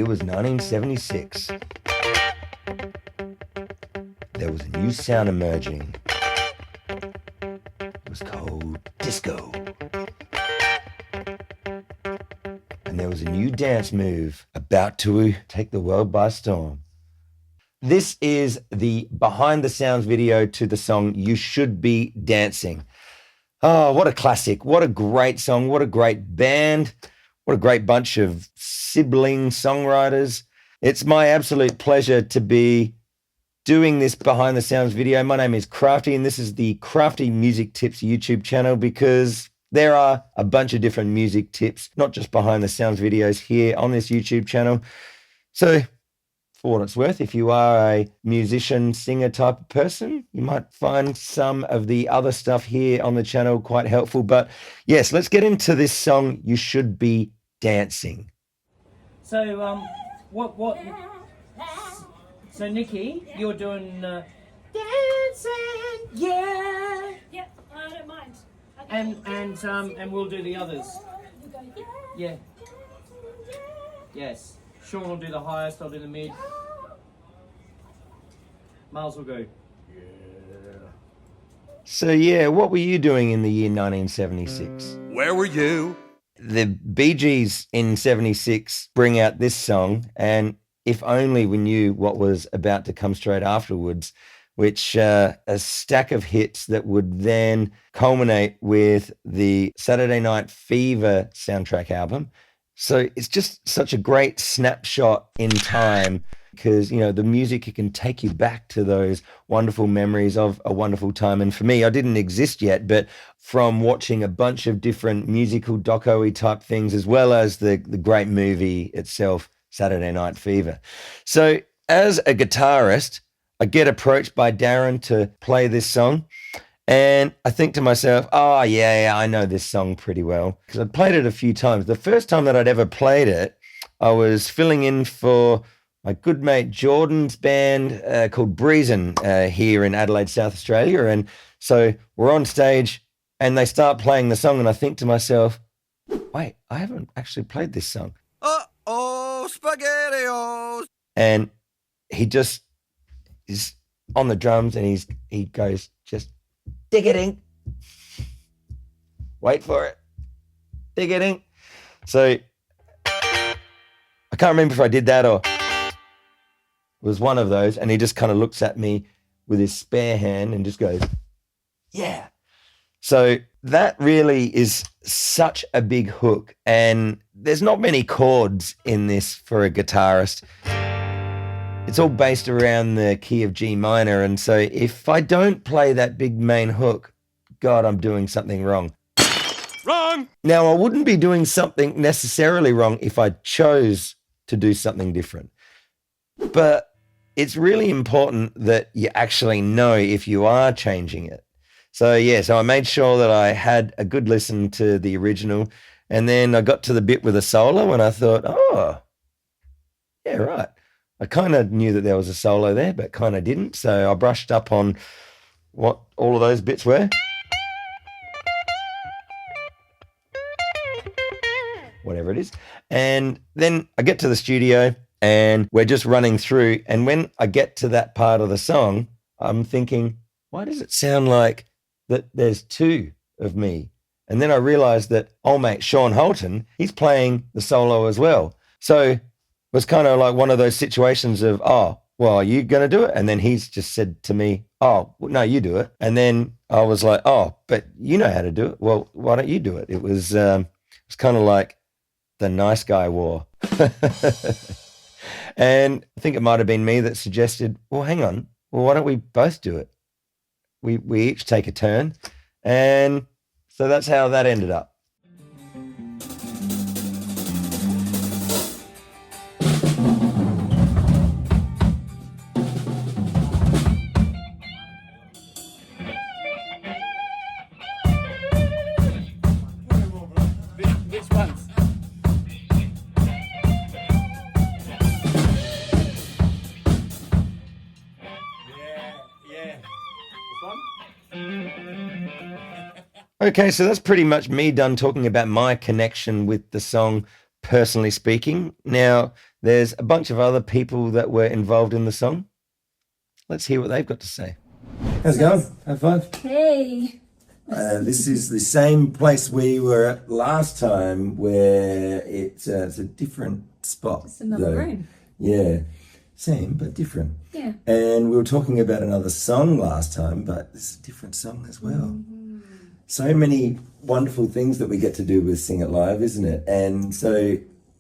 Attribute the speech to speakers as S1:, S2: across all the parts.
S1: year was 1976. There was a new sound emerging. It was called disco. And there was a new dance move about to take the world by storm. This is the behind the sounds video to the song You Should Be Dancing. Oh, what a classic. What a great song. What a great band. What a great bunch of sibling songwriters. It's my absolute pleasure to be doing this behind the sounds video. My name is Crafty, and this is the Crafty Music Tips YouTube channel, because there are a bunch of different music tips, not just behind the sounds videos here on this YouTube channel. So for what it's worth, if you are a musician, singer type of person, you might find some of the other stuff here on the channel quite helpful. But yes, let's get into this song, You Should Be Dancing.
S2: So, So, Nikki, you're doing dancing, yeah.
S3: Yep, I don't mind.
S2: And we'll do the others.
S3: You go,
S2: Yeah. Yes. Shaun will do the highest, I'll do the mid. Miles will go.
S1: So yeah, what were you doing in the year 1976?
S4: Where were you?
S1: The Bee Gees in 76 bring out this song, and if only we knew what was about to come straight afterwards, which a stack of hits that would then culminate with the Saturday Night Fever soundtrack album. So it's just such a great snapshot in time, because, you know, the music, it can take you back to those wonderful memories of a wonderful time. And for me, I didn't exist yet, but from watching a bunch of different musical doco-y type things, as well as the great movie itself, Saturday Night Fever. So as a guitarist, I get approached by Darren to play this song. And I think to myself, oh, yeah, I know this song pretty well, because I'd played it a few times. The first time that I'd ever played it, I was filling in for my good mate Jordan's band called Breezin' here in Adelaide, South Australia. And so we're on stage and they start playing the song, and I think to myself, wait, I haven't actually played this song.
S4: Uh-oh, SpaghettiOs!
S1: And he just is on the drums, and he goes, just dig-a-ding. Wait for it. Dig-a-ding. So I can't remember if I did that or it was one of those. And he just kind of looks at me with his spare hand and just goes, yeah. So that really is such a big hook. And there's not many chords in this for a guitarist. It's all based around the key of G minor. And so if I don't play that big main hook, God, I'm doing something wrong.
S4: Wrong!
S1: Now, I wouldn't be doing something necessarily wrong if I chose to do something different. But it's really important that you actually know if you are changing it. So yeah, so I made sure that I had a good listen to the original. And then I got to the bit with a solo and I thought, oh, yeah, right. I kind of knew that there was a solo there, but kind of didn't. So I brushed up on what all of those bits were. Whatever it is. And then I get to the studio and we're just running through. And when I get to that part of the song, I'm thinking, why does it sound like that there's two of me? And then I realized that old mate Shaun Holton, he's playing the solo as well. So was kind of like one of those situations of, oh, well, are you going to do it? And then he's just said to me, oh, well, no, you do it. And then I was like, oh, but you know how to do it. Well, why don't you do it? It was kind of like the nice guy war. And I think it might have been me that suggested, well, hang on. Well, why don't we both do it? We each take a turn. And so that's how that ended up. Okay, so that's pretty much me done talking about my connection with the song, personally speaking. Now, There's a bunch of other people that were involved in the song. Let's hear what they've got to say. How's it going? High five.
S3: Hey.
S1: This is the same place we were at last time, where it's a different spot.
S3: It's another room.
S1: Yeah, same but different.
S3: Yeah.
S1: And we were talking about another song last time, but this is a different song as well. So many wonderful things that we get to do with Sing It Live, isn't it? And so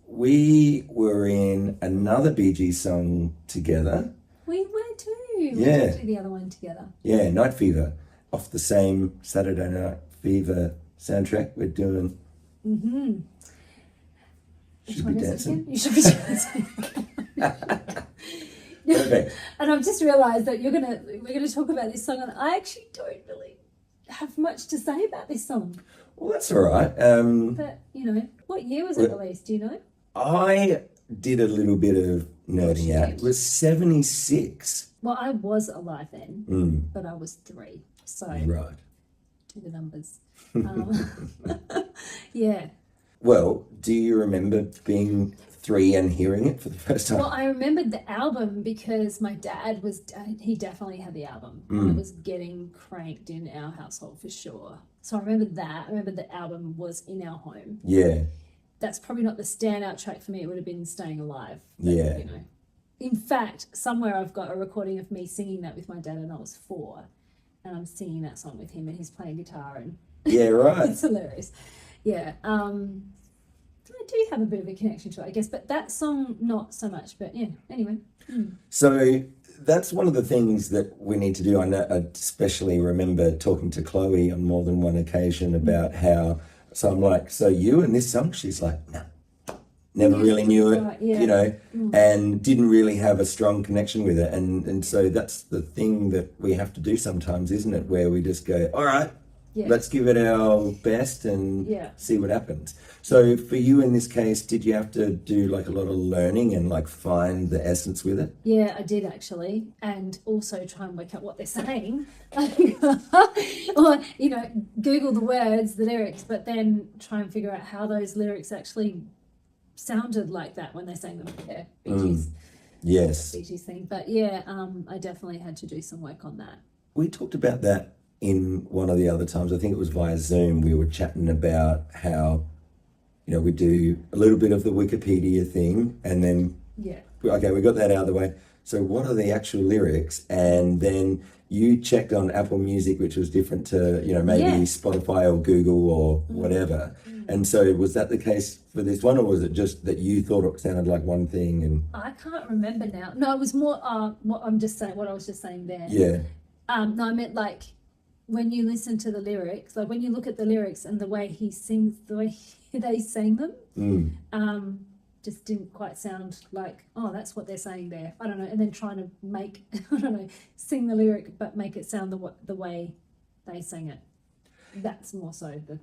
S1: we were in another Bee Gees song together.
S3: We were too. We
S1: Yeah.
S3: did do the other one together.
S1: Yeah, Night Fever, off the same Saturday Night Fever soundtrack. We're doing. Should be dancing.
S3: You should be dancing.
S1: Perfect.
S3: And I've just realised that we're gonna talk about this song, and I actually don't really have much to say about this song.
S1: Well, that's all right.
S3: But what year was it released? Do you know?
S1: I did a little bit of nerding out. It was 76.
S3: Well, I was alive then, but I was 3. So
S1: Right.
S3: do the numbers. Yeah.
S1: Well, do you remember being 3 and hearing it for the first time?
S3: Well, I remembered the album because my dad he definitely had the album. It was getting cranked in our household for sure. So I remember that. I remember the album was in our home.
S1: Yeah.
S3: That's probably not the standout track for me. It would have been Staying Alive. But,
S1: Yeah.
S3: In fact, somewhere I've got a recording of me singing that with my dad when I was 4. And I'm singing that song with him and he's playing guitar and
S1: Yeah, right.
S3: it's hilarious. Yeah. I do have a bit of a connection to it, I guess, but that song not so much. But yeah, anyway.
S1: So that's one of the things that we need to do. I especially remember talking to Chloe on more than one occasion about how, so I'm like, so you and this song? She's like, no, never really knew it,
S3: right,
S1: and didn't really have a strong connection with it. And so that's the thing that we have to do sometimes, isn't it? Where we just go, all right, let's give it our best and see what happens. So for you in this case, did you have to do like a lot of learning and like find the essence with it?
S3: Yeah, I did actually. And also try and work out what they're saying. Or, Google the words, the lyrics, but then try and figure out how those lyrics actually sounded like that when they sang them. Yeah, Bee Gees.
S1: Yes.
S3: Bee Gees thing. But yeah, I definitely had to do some work on that.
S1: We talked about that in one of the other times. I think it was via Zoom. We were chatting about how, we do a little bit of the Wikipedia thing and then, okay, we got that out of the way. So what are the actual lyrics? And then you checked on Apple Music, which was different to, maybe Spotify or Google or whatever. And so was that the case for this one, or was it just that you thought it sounded like one thing? And
S3: I can't remember now. No, it was more what I was just saying there.
S1: Yeah.
S3: No, I meant like when you listen to the lyrics, like when you look at the lyrics and the way he sings, the way they sang them, just didn't quite sound like, oh, that's what they're saying there. I don't know. And then trying to make, sing the lyric but make it sound the way they sang it. That's more so the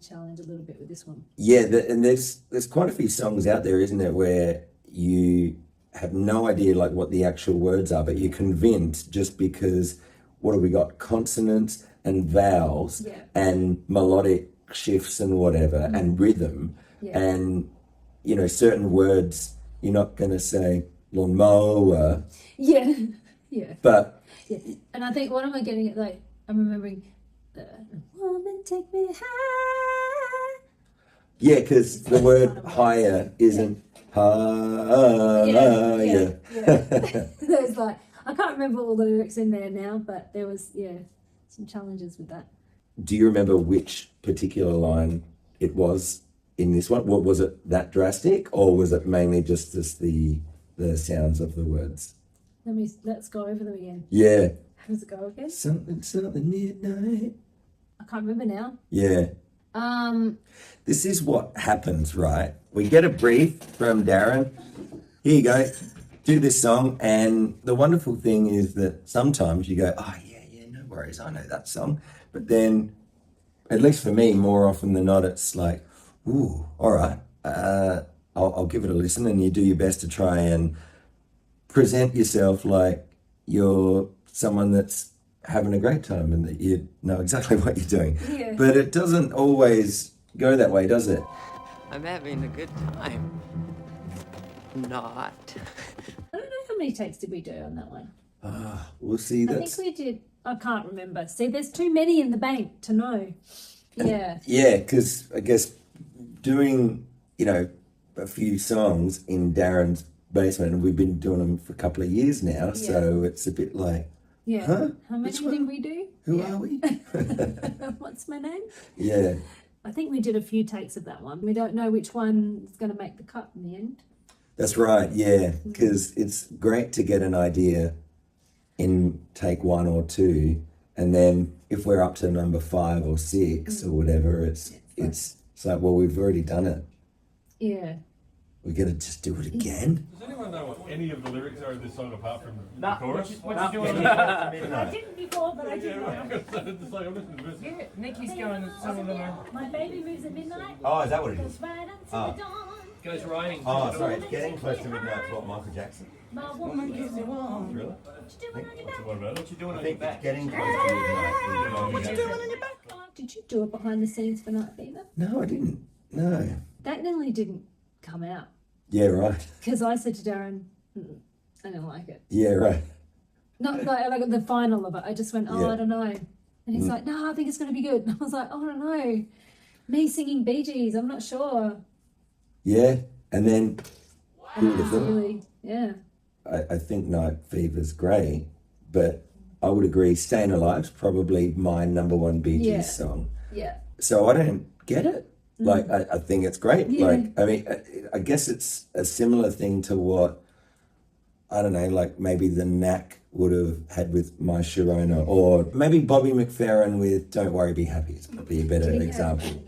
S3: challenge a little bit with this one.
S1: Yeah, and there's quite a few songs out there, isn't there, where you have no idea like what the actual words are, but you're convinced just because, what have we got? Consonants and vowels and melodic shifts and whatever and rhythm and certain words you're not going to say lawnmower.
S3: Yeah.
S1: But
S3: and I think what am I getting at? Like I'm remembering the woman take me high.
S1: Yeah, because the word higher isn't higher.
S3: There's like I can't remember all the lyrics in there now, but there was some challenges with that.
S1: Do you remember which particular line it was in this one? What was it, that drastic, or was it mainly just the sounds of the words?
S3: Let's go over them again.
S1: Yeah.
S3: How does it go again?
S1: Something midnight.
S3: I can't remember now.
S1: Yeah. This is what happens, right? We get a brief from Darren. Here you go. Do this song, and the wonderful thing is that sometimes you go, oh yeah, no worries, I know that song. But then, at least for me, more often than not, it's like, ooh, all right, I'll give it a listen, and you do your best to try and present yourself like you're someone that's having a great time and that you know exactly what you're doing.
S3: Yeah.
S1: But it doesn't always go that way, does it?
S5: I'm having a good time. not.
S3: I don't know how many takes did we do on that one.
S1: We'll see.
S3: I think we did. I can't remember. See, there's too many in the bank to know. Yeah.
S1: Yeah, because I guess doing, a few songs in Darren's basement, and we've been doing them for a couple of years now, so it's a bit like,
S3: yeah.
S1: Huh?
S3: How many did we do?
S1: Who are we?
S3: What's my name?
S1: Yeah.
S3: I think we did a few takes of that one. We don't know which one is going to make the cut in the end.
S1: That's right, yeah, because it's great to get an idea in take 1 or 2, and then if we're up to number 5 or 6 or whatever, it's like, well, we've already done it.
S3: Yeah.
S1: We're gonna just do it again.
S6: Does anyone know what any of the lyrics are of this song apart from the chorus?
S2: What you doing?
S3: I didn't before, but I did now.
S6: It's like I'm listening to this.
S2: Yeah, Nikki's going. Some of them are.
S3: My baby moves at midnight.
S1: Oh, is that what it is?
S3: Goes right until the dawn.
S2: Goes riding.
S1: Oh, sorry, it's Getting Close to Midnight's what Michael Jackson.
S3: My woman gives me one.
S6: Really?
S3: What you doing on your back?
S6: What about it?
S2: What you doing
S1: I
S2: on your
S1: think
S2: back?
S1: Getting Close to Midnight.
S2: What you doing on your back?
S3: Did you do it behind the scenes for Night Fever?
S1: No, I didn't. No.
S3: That nearly didn't come out.
S1: Yeah, right.
S3: Because I said to Darren, I don't like it.
S1: Yeah, right.
S3: Not like the final of it. I just went,
S1: Yeah.
S3: I don't know. And he's like, no, I think it's going to be good. And I was like, oh, I don't know. Me singing Bee Gees, I'm not sure.
S1: Yeah, and then who would have thought?
S3: Really, yeah.
S1: I think Night Fever's great, but I would agree Staying Alive's probably my number 1 Bee Gees
S3: Yeah.
S1: song.
S3: Yeah.
S1: So I don't get it. Like, I think it's great.
S3: Yeah.
S1: Like, I mean, I guess it's a similar thing to what, I don't know, like maybe the Knack would have had with My Sharona, or maybe Bobby McFerrin with Don't Worry, Be Happy. It's probably a better example.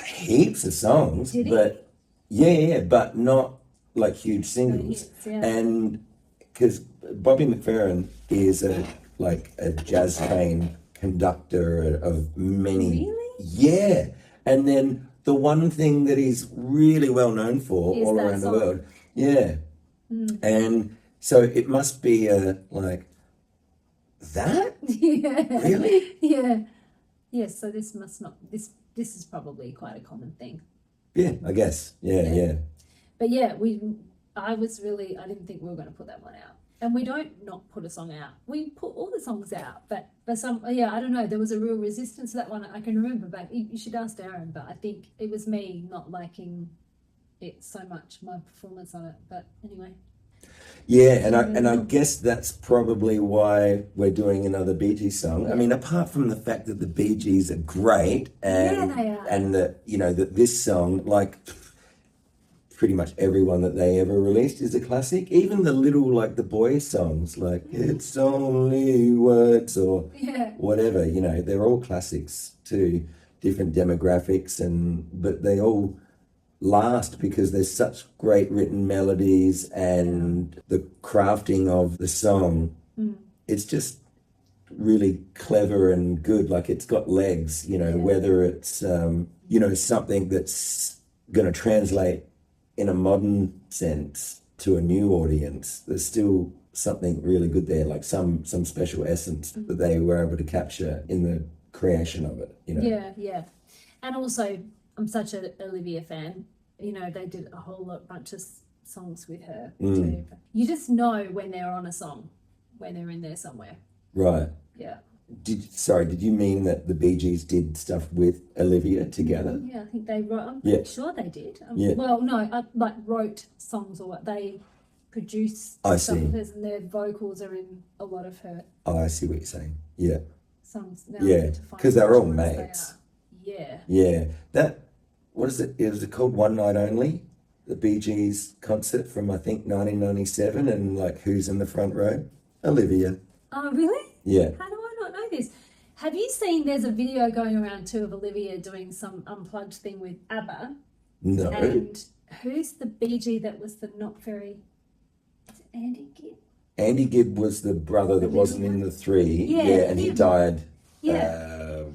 S1: Heaps of songs,
S3: Did he?
S1: but yeah, but not like huge singles.
S3: hits, yeah.
S1: And because Bobby McFerrin is a jazz trained conductor of many.
S3: Really?
S1: Yeah. And then the one thing that he's really well known for
S3: Is
S1: all
S3: that
S1: around
S3: song.
S1: the world. Yeah. And so it must be that?
S3: Yeah.
S1: Really?
S3: Yeah. Yes, so this must not, this is probably quite a common thing.
S1: Yeah, I guess. Yeah.
S3: But yeah, I didn't think we were going to put that one out. And we don't not put a song out. We put all the songs out, but some, I don't know, there was a real resistance to that one. I can remember back, you should ask Darren, but I think it was me not liking it so much, my performance on it. But anyway.
S1: Yeah, and I guess that's probably why we're doing another Bee Gees song. I mean, apart from the fact that the Bee Gees are great, and
S3: Yeah, they are.
S1: and that that this song, like pretty much everyone that they ever released, is a classic. Even the little the boys songs, like It's Only Words or whatever, they're all classics to different demographics, but they all last because there's such great written melodies and the crafting of the song. It's just really clever and good. Like, it's got legs, whether it's something that's going to translate in a modern sense to a new audience. There's still something really good there, like some special essence that they were able to capture in the creation of it.
S3: Yeah. And also, I'm such an Olivia fan. They did a bunch of songs with her too. You just know when they're on a song, when they're in there somewhere.
S1: Right.
S3: Yeah.
S1: Did you mean that the Bee Gees did stuff with Olivia together?
S3: Yeah, I think they wrote. I'm
S1: Yeah.
S3: pretty sure they did.
S1: Yeah.
S3: Well, no, I wrote songs, or what they produced.
S1: I
S3: some
S1: see.
S3: of hers, and their vocals are in a lot of her
S1: Oh, I see what you're saying. Yeah.
S3: songs. Now
S1: Yeah,
S3: I need to find
S1: 'cause they're
S3: which
S1: all
S3: ones they
S1: mates.
S3: are. Yeah.
S1: Yeah. What is it? Is it called One Night Only? The Bee Gees concert from, I think, 1997, and who's in the front row? Olivia.
S3: Oh, really?
S1: Yeah.
S3: How do I not know this? Have you seen? There's a video going around too of Olivia doing some unplugged thing with ABBA.
S1: No.
S3: And who's the Bee Gee that was the not very? Is it Andy Gibb?
S1: Andy Gibb was the brother that wasn't in the 3.
S3: Yeah,
S1: and he
S3: him.
S1: died
S3: Yeah.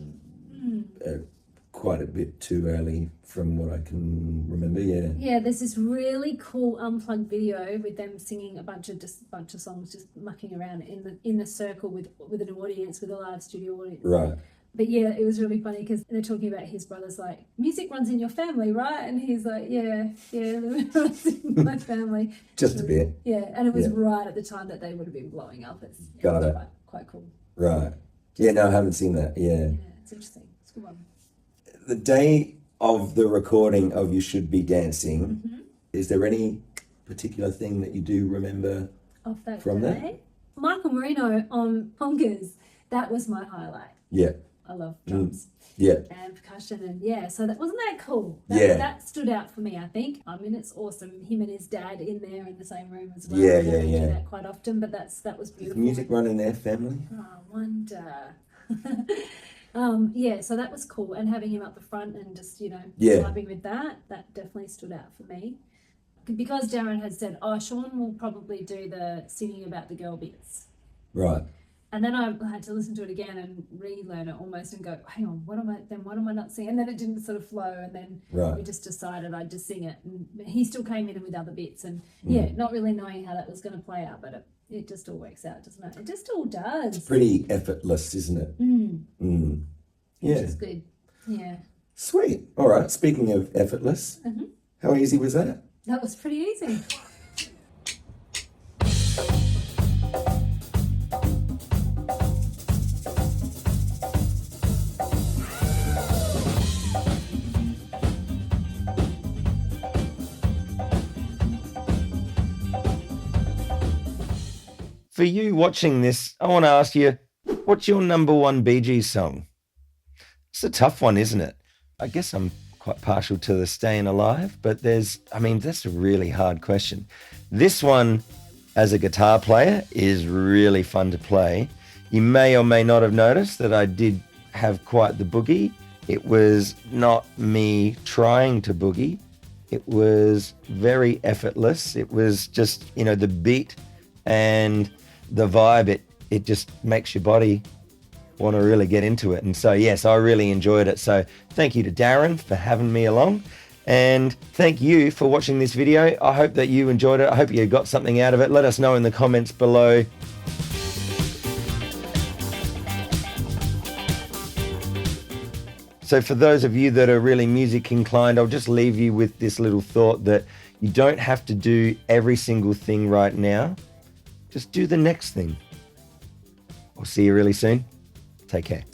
S1: quite a bit too early from what I can remember, yeah.
S3: Yeah, there's this really cool unplugged video with them singing a bunch of songs, just mucking around in the circle with an audience, with a live studio audience.
S1: Right.
S3: But yeah, it was really funny because they're talking about his brother's like, music runs in your family, right? And he's like, yeah, it runs in my family.
S5: Just a bit.
S3: Yeah, and it was
S5: Yeah.
S3: right at the time that they would have been blowing up.
S5: Got it.
S3: Quite cool.
S5: Right. Yeah, no, I haven't seen that. Yeah.
S3: Yeah, it's interesting. It's a good one.
S5: The day of the recording of You Should Be Dancing, is there any particular thing that you do remember
S3: Off that
S5: from
S3: day,
S5: that?
S3: Michael Marino on congas, that was my highlight.
S5: Yeah.
S3: I love drums.
S5: Yeah.
S3: And percussion, and yeah, so wasn't that cool? That stood out for me, I think. I mean, it's awesome. Him and his dad in there in the same room as well.
S5: Yeah,
S3: I don't
S5: yeah.
S3: do that quite often, but that was
S5: Does
S3: beautiful.
S5: music run in their family?
S3: Oh, I wonder. Yeah, so that was cool, and having him up the front and just vibing with that definitely stood out for me. Because Darren had said, Shaun will probably do the singing about the girl bits.
S5: Right.
S3: And then I had to listen to it again and relearn it almost and go, hang on, what am I not singing? And then it didn't sort of flow, and then we just decided I'd just sing it. And he still came in with other bits, and not really knowing how that was going to play out, but it just all works out, doesn't it? It just all does.
S5: It's pretty effortless, isn't it? Yeah.
S3: Which is good. Yeah.
S5: Sweet. All right. Speaking of effortless, how easy was that?
S3: That was pretty easy.
S1: For you watching this, I want to ask you, what's your number one Bee Gees song? It's a tough one, isn't it? I guess I'm quite partial to the Staying Alive, but that's a really hard question. This one, as a guitar player, is really fun to play. You may or may not have noticed that I did have quite the boogie. It was not me trying to boogie. It was very effortless. It was just, the beat and the vibe, it just makes your body want to really get into it. And so, yes, I really enjoyed it. So thank you to Darren for having me along. And thank you for watching this video. I hope that you enjoyed it. I hope you got something out of it. Let us know in the comments below. So for those of you that are really music inclined, I'll just leave you with this little thought that you don't have to do every single thing right now. Just do the next thing. I'll see you really soon. Take care.